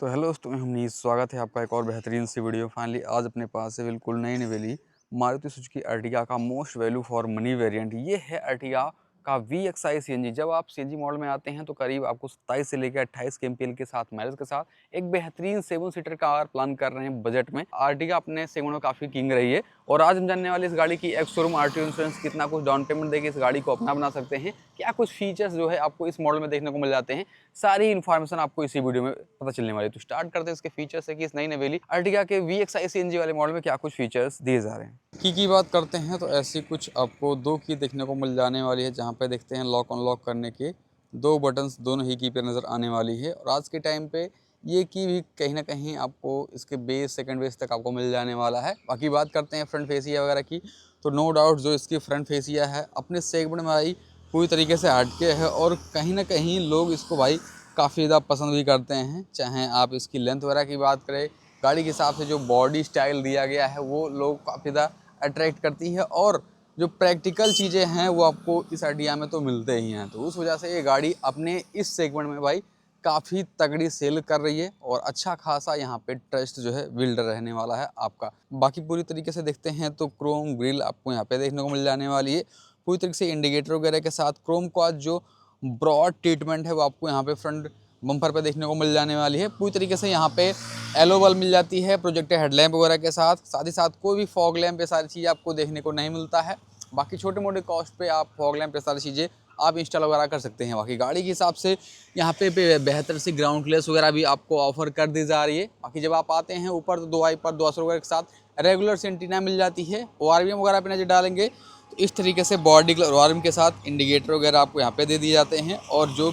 तो हेलो दोस्तों, मैं हमनी स्वागत है आपका एक और बेहतरीन सी वीडियो। फाइनली आज अपने पास है बिल्कुल नई नवेली मारुति सुजुकी अर्टिगा का most value for money variant. ये है अर्टिगा का VXI CNG। जब आप CNG मॉडल में आते हैं तो करीब आपको 27 से लेकर 28 kmpl के साथ माइलेज के साथ एक बेहतरीन 7 सीटर कार प्लान कर रहे हैं बजट में। अर्टिगा अपने सेगमेंट में काफ़ी किंग रही है और आज हम जानने वाले इस गाड़ी की एक्स शोरूम RTO इंश्योरेंस, कितना कुछ डाउन पेमेंट देके इस गाड़ी को अपना बना सकते हैं, क्या कुछ फीचर्स जो है आपको इस मॉडल में देखने को मिल जाते हैं। सारी इन्फॉर्मेशन आपको इसी वीडियो में पता चलने वाली है। तो स्टार्ट करते हैं इसके फीचर्स है कि इस नई नवेली अर्टिगा के VXI CNG वाले मॉडल में क्या कुछ फीचर्स दिए जा रहे हैं। की बात करते हैं तो ऐसी कुछ आपको दो की देखने को मिल जाने वाली है, जहाँ पे देखते हैं लॉक अनलॉक करने के दो बटन्स दोनों ही की पे नज़र आने वाली है। और आज के टाइम पे ये की भी कहीं ना कहीं आपको इसके बेस सेकंड बेस तक आपको मिल जाने वाला है। बाकी बात करते हैं फ्रंट फेसिया वगैरह की, तो नो डाउट जो इसकी फ्रंट फेसिया है अपने सेगमेंट में आई पूरी तरीके से हटके है और कहीं ना कहीं लोग इसको भाई काफ़ी ज़्यादा पसंद भी करते हैं। चाहे आप इसकी लेंथ वगैरह की बात करें, गाड़ी के हिसाब से जो बॉडी स्टाइल दिया गया है वो लोग काफ़ी ज़्यादा अट्रैक्ट करती है और जो प्रैक्टिकल चीज़ें हैं वो आपको इस अर्टिगा में तो मिलते ही हैं। तो उस वजह से ये गाड़ी अपने इस सेगमेंट में भाई काफ़ी तगड़ी सेल कर रही है और अच्छा खासा यहाँ पे ट्रस्ट जो है बिल्ड रहने वाला है आपका। बाकी पूरी तरीके से देखते हैं तो क्रोम ग्रिल आपको यहाँ पे देखने को मिल जाने वाली है पूरी तरीके से इंडिकेटर वगैरह के साथ। क्रोम का जो ब्रॉड ट्रीटमेंट है वो आपको यहाँ पे फ्रंट बम्पर पे देखने को मिल जाने वाली है। पूरी तरीके से यहाँ पे एलो बल्ब मिल जाती है प्रोजेक्टर हेडलैम्प वगैरह के साथ ही साथ कोई भी फॉग लैम्प पे सारी चीज़ें आपको देखने को नहीं मिलता है। बाकी छोटे मोटे कॉस्ट पे आप फॉग लैम्प पे सारी चीज़ें आप इंस्टॉल वगैरह कर सकते हैं। बाकी गाड़ी के हिसाब से यहाँ पे बेहतर सी ग्राउंड क्लियरेंस वगैरह भी आपको ऑफर कर दी जा रही है। बाकी जब आप आते हैं ऊपर तो 2 वाइपर 2 वगैरह के साथ रेगुलर सेंटीना मिल जाती है। ORVM वगैरह पे नजर डालेंगे तो इस तरीके से बॉडी कलर ORVM के साथ इंडिकेटर वगैरह आपको यहाँ पे दे दिए जाते हैं और जो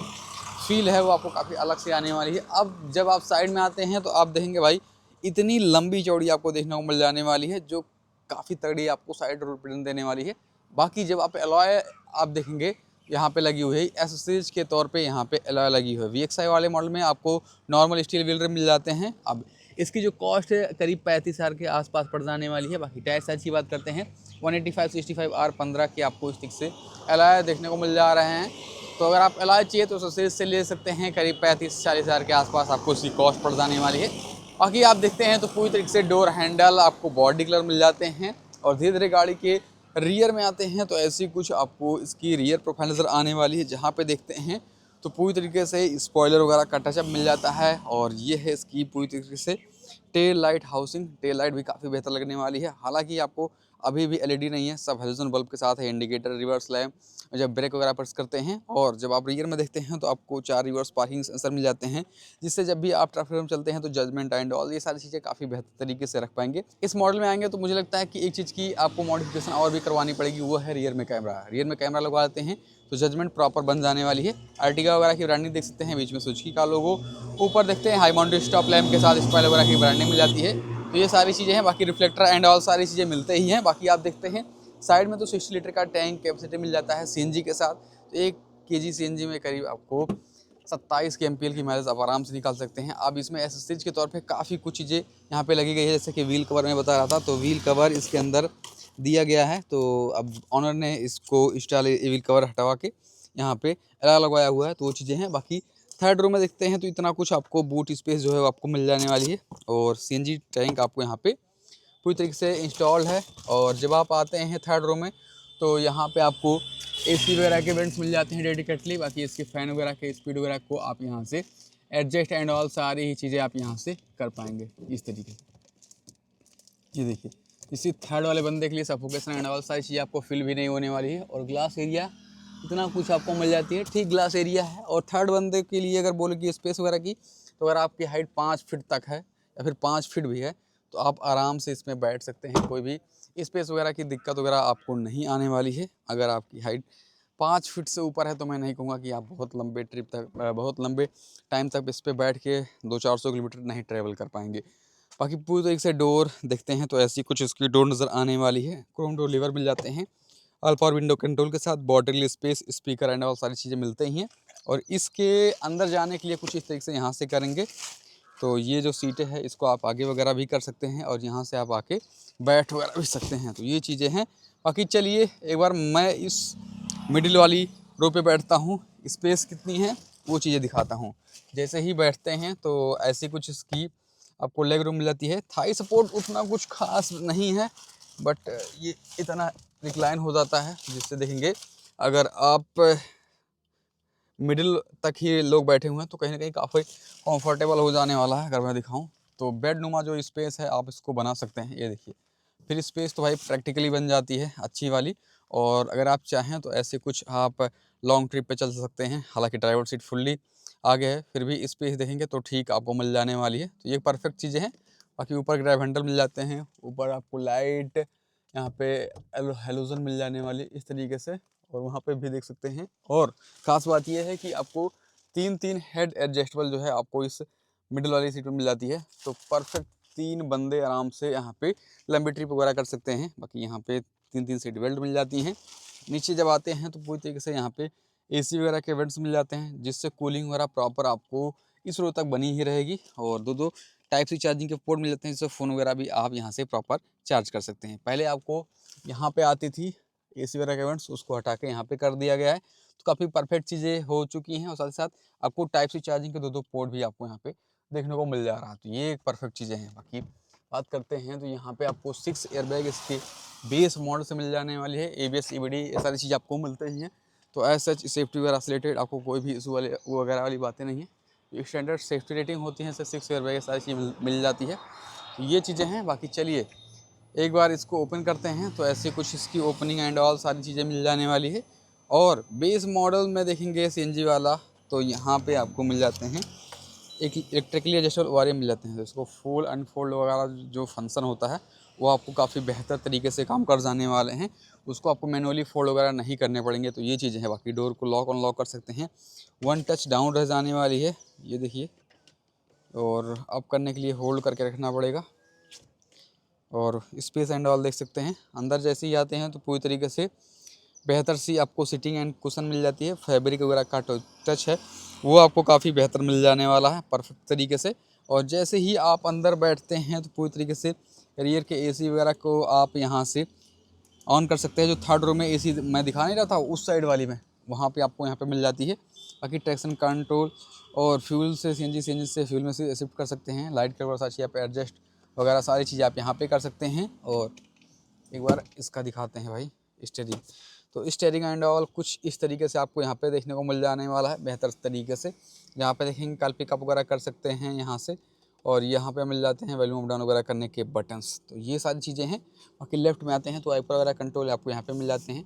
फील है वो आपको काफ़ी अलग से आने वाली है। अब जब आप साइड में आते हैं तो आप देखेंगे भाई इतनी लंबी चौड़ी आपको देखने को मिल जाने वाली है जो काफ़ी तगड़ी आपको साइड रोड देने वाली है। बाकी जब आप एलॉय आप देखेंगे यहाँ पे लगी हुई है एसेसरीज के तौर पे, यहाँ पे एलॉय लगी हुई है। VXI वाले मॉडल में आपको नॉर्मल स्टील व्हील मिल जाते हैं। अब इसकी जो कॉस्ट है करीब 35,000 के आसपास पड़ जाने वाली है। बाकी टायर साइज की बात करते हैं 185/65 R15 के आपको स्टिक से एलॉय देखने को मिल जा रहे हैं। तो अगर आप एलॉय चाहिए तो एसेसरीज से ले सकते हैं, करीब 35-40 हज़ार के आसपास आपको इसकी कॉस्ट पड़ जाने वाली है। बाकी आप देखते हैं तो पूरी तरीके से डोर हैंडल आपको बॉडी कलर मिल जाते हैं। और धीरे धीरे गाड़ी के रियर में आते हैं तो ऐसी कुछ आपको इसकी रियर प्रोफाइल नज़र आने वाली है, जहाँ पे देखते हैं तो पूरी तरीके से स्पॉइलर वगैरह का टचअप मिल जाता है। और ये है इसकी पूरी तरीके से tail light housing. Tail light भी काफ़ी बेहतर लगने वाली है। हालांकि आपको अभी भी LED नहीं है, सब हेलोजन बल्ब के साथ है। इंडिकेटर, रिवर्स लैम्प, जब ब्रेक वगैरह प्रेस करते हैं और जब आप रियर में देखते हैं तो आपको 4 रिवर्स पार्किंग सेंसर मिल जाते हैं, जिससे जब भी आप ट्रैफिक में चलते हैं तो जजमेंट एंड ऑल ये सारी चीज़ें काफ़ी बेहतर तरीके से रख पाएंगे। इस मॉडल में आएंगे तो मुझे लगता है कि एक चीज़ की आपको मॉडिफिकेशन और भी करवानी पड़ेगी, वो है रियर में कैमरा। रियर में कैमरा लगवा देते हैं तो जजमेंट प्रॉपर बन जाने वाली है। अर्टिगा वगैरह की ब्रांडिंग देख सकते हैं, बीच में सुजुकी का लोगो, ऊपर देखते हैं हाई माउंटेड स्टॉप लैम्प के साथ स्पॉइलर वगैरह की ब्रांडिंग मिल जाती है। तो ये सारी चीज़ें हैं। बाकी रिफ्लेक्टर एंड ऑल सारी चीज़ें मिलते ही हैं। बाकी आप देखते हैं साइड में तो 60 लीटर का टैंक कैपेसिटी मिल जाता है CNG के साथ। तो 1 kg CNG में करीब आपको 27 kmpl की माइलेज आप आराम से निकाल सकते हैं। अब इसमें एसेसरीज के तौर पे काफ़ी कुछ चीज़ें यहाँ पे लगी गई है, जैसे कि व्हील कवर मैं बता रहा था, तो व्हील कवर इसके अंदर दिया गया है। तो अब ऑनर ने इसको इंस्टॉल व्हील कवर हटवा के यहाँ पे एलॉय लगवाया हुआ है, तो वो चीज़ें हैं। बाकी थर्ड रो में देखते हैं तो इतना कुछ आपको बूट स्पेस जो है वो आपको मिल जाने वाली है और CNG टैंक आपको यहाँ पे पूरी तरीके से इंस्टॉल्ड है। और जब आप आते हैं थर्ड रो में तो यहाँ पे आपको AC वगैरह के वेंट्स मिल जाते हैं डेडिकेटली। बाकी इसके फ़ैन वगैरह के स्पीड वगैरह को आप यहाँ से एडजस्ट एंड ऑल सारी ही चीज़ें आप यहाँ से कर पाएंगे इस तरीके से। ये देखिए, इसी थर्ड वाले बंदे के लिए सफोकेशन एंड ऑल सारी चीज़ें आपको फील भी नहीं होने वाली है। और ग्लास एरिया इतना कुछ आपको मिल जाती है, ठीक ग्लास एरिया है। और थर्ड बंदे के लिए अगर बोले कि स्पेस वगैरह की, तो अगर आपकी हाइट 5 फीट तक है या फिर 5 फीट भी है तो आप आराम से इसमें बैठ सकते हैं। कोई भी स्पेस वगैरह की दिक्कत वगैरह आपको नहीं आने वाली है। अगर आपकी हाइट 5 फीट से ऊपर है तो मैं नहीं कहूँगा कि आप बहुत लंबे ट्रिप तक बहुत लंबे टाइम तक इस पर बैठ के 200-400 किलोमीटर नहीं ट्रैवल कर पाएंगे। बाकी पूरी तरीके से डोर देखते हैं तो ऐसी कुछ इसकी डोर नज़र आने वाली है। क्रोम डोर लीवर मिल जाते हैं, अल्फा और विंडो कंट्रोल के साथ बॉटल स्पेस, स्पीकर एंड और सारी चीज़ें मिलते ही हैं। और इसके अंदर जाने के लिए कुछ इस तरीके से यहाँ से करेंगे तो ये जो सीटें हैं इसको आप आगे वगैरह भी कर सकते हैं और यहाँ से आप आके बैठ वगैरह भी सकते हैं। तो ये चीज़ें हैं। बाकी चलिए एक बार मैं इस मिडिल वाली रो पे बैठता हूँ। स्पेस कितनी है वो चीज़ें दिखाता हूँ। जैसे ही बैठते हैं तो ऐसी कुछ इसकी आपको लेग रूम मिल जाती है। थाई सपोर्ट उतना कुछ खास नहीं है, बट ये इतना रिक्लाइन हो जाता है जिससे देखेंगे अगर आप मिडिल तक ही लोग बैठे हुए हैं तो कहीं ना कहीं काफ़ी कंफर्टेबल हो जाने वाला है। अगर मैं दिखाऊं तो बेड नुमा जो स्पेस है आप इसको बना सकते हैं, ये देखिए। फिर स्पेस तो भाई प्रैक्टिकली बन जाती है अच्छी वाली। और अगर आप चाहें तो ऐसे कुछ आप लॉन्ग ट्रिप पे चल सकते हैं। हालांकि ड्राइवर सीट फुल्ली आगे है, फिर भी स्पेस देखेंगे तो ठीक आपको मिल जाने वाली है। तो ये परफेक्ट चीज़ें हैं। बाकी ऊपर ग्रैब हैंडल मिल जाते हैं, ऊपर आपको लाइट यहाँ पे हेलोजन मिल जाने वाली इस तरीके से, और वहाँ पे भी देख सकते हैं। और ख़ास बात यह है कि आपको तीन तीन हेड एडजस्टेबल जो है आपको इस मिडिल वाली सीट में मिल जाती है। तो परफेक्ट 3 बंदे आराम से यहाँ पे लंबी ट्रिप वगैरह कर सकते हैं। बाकी यहाँ पे 3-3 सीट बेल्ट मिल जाती हैं। नीचे जब आते हैं तो पूरी तरीके से यहाँ पे एसी वगैरह के वेंट्स मिल जाते हैं, जिससे कूलिंग वगैरह प्रॉपर आपको इस रो तक बनी ही रहेगी। और दो टाइप सी चार्जिंग के पोर्ट मिल जाते हैं, जिससे फ़ोन वगैरह भी आप यहाँ से प्रॉपर चार्ज कर सकते हैं। पहले आपको यहाँ पे आती थी एसी वगैरह के वेंट्स, उसको हटा के यहाँ पे कर दिया गया है। तो काफ़ी परफेक्ट चीज़ें हो चुकी हैं, और साथ ही साथ आपको टाइप सी चार्जिंग के दो पोर्ट भी आपको यहाँ पे देखने को मिल जा रहा है। तो ये एक परफेक्ट चीज़ें हैं। बाकी बात करते हैं तो यहाँ पे आपको 6 एयरबैग इसके बेस मॉडल से मिल जाने वाली है। ABS EBD ये सारी चीज़ आपको मिलते ही हैं। तो एज सच सेफ्टी वगैरह से रिलेटेड आपको कोई भी इशू वाले वगैरह वाली बातें नहीं है। स्टैंडर्ड सेफ्टी रेटिंग होती है, 6 एयरबैग सारी चीज़ मिल जाती है। तो ये चीज़ें हैं। बाकी चलिए एक बार इसको ओपन करते हैं तो ऐसे कुछ इसकी ओपनिंग एंड ऑल सारी चीज़ें मिल जाने वाली है। और बेस मॉडल में देखेंगे CNG वाला तो यहाँ पे आपको मिल जाते हैं एक इलेक्ट्रिकली एडजस्टेबल वायर मिल जाते हैं। तो इसको फोल्ड अनफोल्ड वगैरह जो फंक्शन होता है वो आपको काफ़ी बेहतर तरीके से काम कर जाने वाले हैं। उसको आपको मैनुअली फोल्ड वगैरह नहीं करने पड़ेंगे। तो ये चीज़ें हैं। बाकी डोर को लॉक अनलॉक कर सकते हैं, 1 टच डाउन रह जाने वाली है, ये देखिए। और अप करने के लिए होल्ड करके रखना पड़ेगा। और स्पेस एंड ऑल देख सकते हैं। अंदर जैसे ही आते हैं तो पूरी तरीके से बेहतर सी आपको सीटिंग एंड कुशन मिल जाती है। फैब्रिक वगैरह का टच है वो आपको काफ़ी बेहतर मिल जाने वाला है परफेक्ट तरीके से। और जैसे ही आप अंदर बैठते हैं तो पूरी तरीके से रियर के AC वगैरह को आप यहाँ से ऑन कर सकते हैं। जो थर्ड रो में AC मैं दिखा नहीं रहा था उस साइड वाली में, वहाँ पे आपको यहाँ पे मिल जाती है। बाकी ट्रैक्शन कंट्रोल और फ्यूल से CNG से फ्यूल में से शिफ्ट कर सकते हैं। लाइट के साथ यहाँ पे एडजस्ट वगैरह सारी चीज़ें आप यहाँ पे कर सकते हैं। और एक बार इसका दिखाते हैं भाई स्टीयरिंग। तो स्टीयरिंग एंड ऑल कुछ इस तरीके से आपको यहाँ पे देखने को मिल जाने वाला है बेहतर तरीके से। यहाँ पे देखेंगे कल पिकअप वगैरह कर सकते हैं यहाँ से। और यहाँ पे मिल जाते हैं वॉल्यूम अप डाउन वगैरह करने के बटन्स। तो ये सारी चीज़ें हैं। बाकी लेफ्ट में आते हैं तो वाइपर वगैरह कंट्रोल आपको यहाँ पे मिल जाते हैं।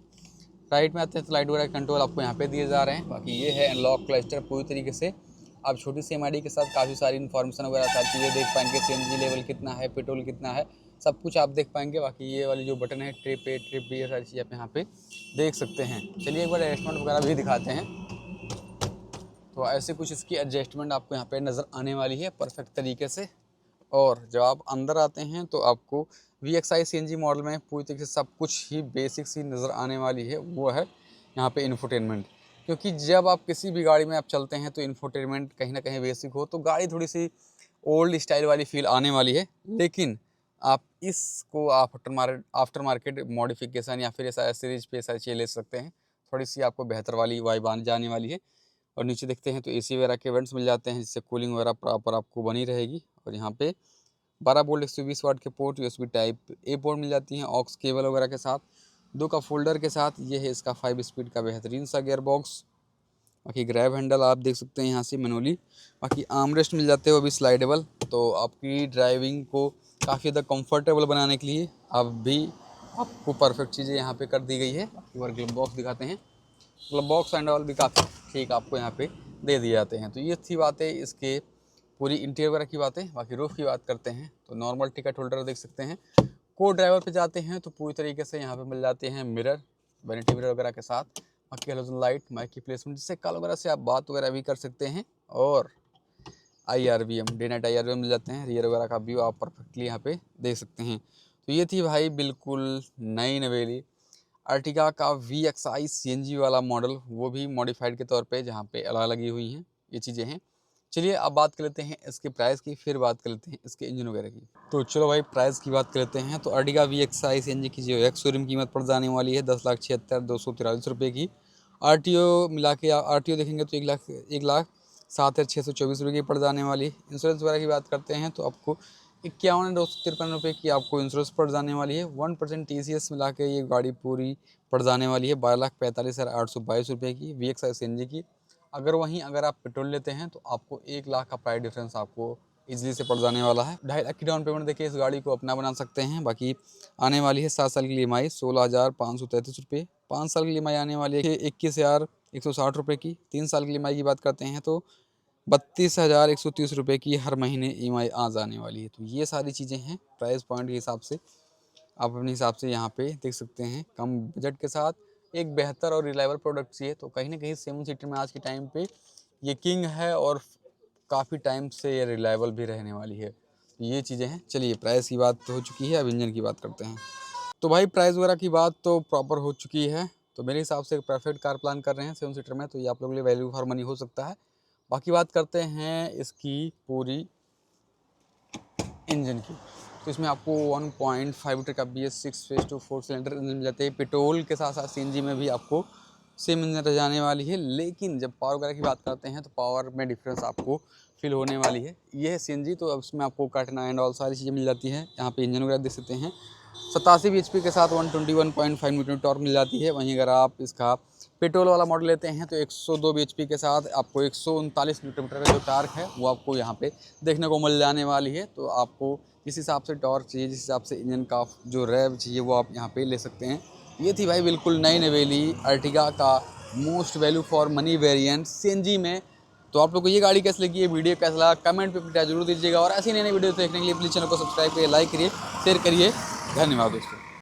राइट में आते हैं तो लाइट वगैरह कंट्रोल आपको यहाँ पे दिए जा रहे हैं। बाकी ये है अनलॉक क्लस्टर पूरी तरीके से। आप छोटी सी MID के साथ काफ़ी सारी इन्फॉर्मेशन वगैरह सारी चीज़ें देख पाएंगे। CNG लेवल कितना है, पेट्रोल कितना है, सब कुछ आप देख पाएंगे। बाकी ये वाली जो बटन है ट्रिप A ट्रिप B ये सारी चीज़ें आप यहाँ पे देख सकते हैं। चलिए एक बार एडजस्टमेंट वगैरह भी दिखाते हैं। तो ऐसे कुछ इसकी एडजस्टमेंट आपको यहाँ पे नज़र आने वाली है परफेक्ट तरीके से। और जब आप अंदर आते हैं तो आपको VXI CNG मॉडल में पूरी तरीके से सब कुछ ही बेसिक सी नज़र आने वाली है। वो है यहाँ पे इंफोटेनमेंट। क्योंकि जब आप किसी भी गाड़ी में आप चलते हैं तो इंफोटेनमेंट कहीं ना कहीं बेसिक हो तो गाड़ी थोड़ी सी ओल्ड स्टाइल वाली फील आने वाली है। लेकिन आप इसको आप आफ्टर मार्केट मॉडिफिकेशन या फिर ऐसा सीरीज पे सारी चीज़ें ले सकते हैं। थोड़ी सी आपको बेहतर वाली वाइब आने जाने वाली है। और नीचे देखते हैं तो AC वगैरह के वेंट्स मिल जाते हैं, जिससे कूलिंग वगैरह प्रॉपर आपको बनी रहेगी। और यहाँ पे 12 वोल्ट 120 वाट के port USB type A port मिल जाती हैं ऑक्स केबल वगैरह के साथ, 2 का फोल्डर के साथ। ये है इसका 5 स्पीड का बेहतरीन सा गियर बॉक्स। बाकी ग्रैब हैंडल आप देख सकते हैं यहाँ से मैनुअली। बाकी आर्मरेस्ट मिल जाते हैं वो भी स्लाइडेबल। तो आपकी ड्राइविंग को काफ़ी ज़्यादा कंफर्टेबल बनाने के लिए आपको परफेक्ट चीज़ें यहाँ पे कर दी गई है। बाकी बार ग्लव बॉक्स दिखाते हैं। ग्लव बॉक्स एंड ऑल भी काफ़ी ठीक आपको यहाँ पे दे दिए जाते हैं। तो ये थी बातें इसके पूरी इंटीरियर वगैरह की बातें। बाकी रूफ की बात करते हैं तो नॉर्मल टिकट होल्डर देख सकते हैं। को ड्राइवर पे जाते हैं तो पूरी तरीके से यहाँ पे मिल जाते हैं मिरर, वैनिटी मिरर वगैरह के साथ। बाकी हेलोजन लाइट, माइक की प्लेसमेंट, जिससे कॉल वगैरह से आप बात वगैरह भी कर सकते हैं। और IRVM डे नाइट IRVM मिल जाते हैं। रियर वगैरह का व्यू आप परफेक्टली यहाँ पे देख सकते हैं। तो ये थी भाई बिल्कुल नई नवेली अर्टिगा का VXI CNG वाला मॉडल, वो भी मॉडिफाइड के तौर पे, जहाँ पे अलग लगी हुई हैं ये चीज़ें हैं। चलिए अब बात कर लेते हैं इसके प्राइस की, फिर बात कर लेते हैं इसके इंजन वगैरह की। तो चलो भाई प्राइस की बात कर लेते हैं। तो अर्टिगा VXI CNG की जो एक्स शोरूम कीमत पड़ जाने वाली है 10,76,243 रुपये की। आरटीओ मिला के आरटीओ देखेंगे तो 1,07,624 रुपये की पड़ जाने वाली। इंश्योरेंस वगैरह की बात करते हैं तो आपको 51,253 रुपये की आपको इंश्योरेंस पड़ जाने वाली है। 1% TCS मिला के ये गाड़ी पूरी पड़ जाने वाली है 12,45,822 रुपये की VXI CNG की। अगर आप पेट्रोल लेते हैं तो आपको 1 लाख का प्राइस डिफरेंस आपको इजीली से पड़ जाने वाला है। 2.5 लाख की डाउन पेमेंट देखिए इस गाड़ी को अपना बना सकते हैं। बाकी आने वाली है 7 साल की EMI 16,533 रुपये। 5 साल की EMI आने वाली है 21,160 रुपये की। 3 साल की EMI की बात करते हैं तो 32,130 रुपये की हर महीने EMI आ जाने वाली है। तो ये सारी चीज़ें हैं प्राइस पॉइंट के हिसाब से, आप अपने हिसाब से यहाँ पे देख सकते हैं। कम बजट के साथ एक बेहतर और रिलायबल प्रोडक्ट चाहिए तो कहीं ना कहीं 7 सीटर में आज के टाइम पे ये किंग है और काफ़ी टाइम से ये रिलायबल भी रहने वाली है। ये चीज़ें हैं। चलिए प्राइस की बात तो हो चुकी है, अब इंजन की बात करते हैं। तो भाई प्राइस वगैरह की बात तो प्रॉपर हो चुकी है। तो मेरे हिसाब से परफेक्ट कार प्लान कर रहे हैं 7 सीटर में तो ये आप लोगों के लिए वैल्यू फॉर मनी हो सकता है। बाकी बात करते हैं इसकी पूरी इंजन की। तो इसमें आपको 1.5 लीटर का BS6 फेज 2 4 सिलेंडर इंजन मिल जाते हैं। पेट्रोल के साथ साथ CNG में भी आपको सेम इंजन रह जाने वाली है। लेकिन जब पावर वगैरह की बात करते हैं तो पावर में डिफरेंस आपको फील होने वाली है। ये है CNG, तो अब इसमें आपको काटना एंड ऑल सारी चीज़ें मिल जाती हैं। यहाँ पे इंजन वगैरह देख सकते हैं 87 bhp के साथ 121.5 न्यूटन टॉर्क मिल जाती है। वहीं अगर आप इसका पेट्रोल वाला मॉडल लेते हैं तो 102 bhp के साथ आपको 139 न्यूटन का जो टॉर्क है वो आपको यहाँ पे देखने को मिल जाने वाली है। तो आपको जिस हिसाब से टॉर्क चाहिए, जिस हिसाब से इंजन का जो रेव चाहिए वो आप यहाँ पे ले सकते हैं। ये थी भाई बिल्कुल नई नवेली अर्टिगा का most value for money variant CNG में। तो आप लोग को ये गाड़ी कैसे लगी, ये वीडियो कैसा लगा, कमेंट पे अपनी जरूर दीजिएगा। और ऐसी नई नई वीडियो देखने के लिए प्लीज़ चैनल को सब्सक्राइब करिए, लाइक करिए, शेयर करिए। धन्यवाद दोस्तों।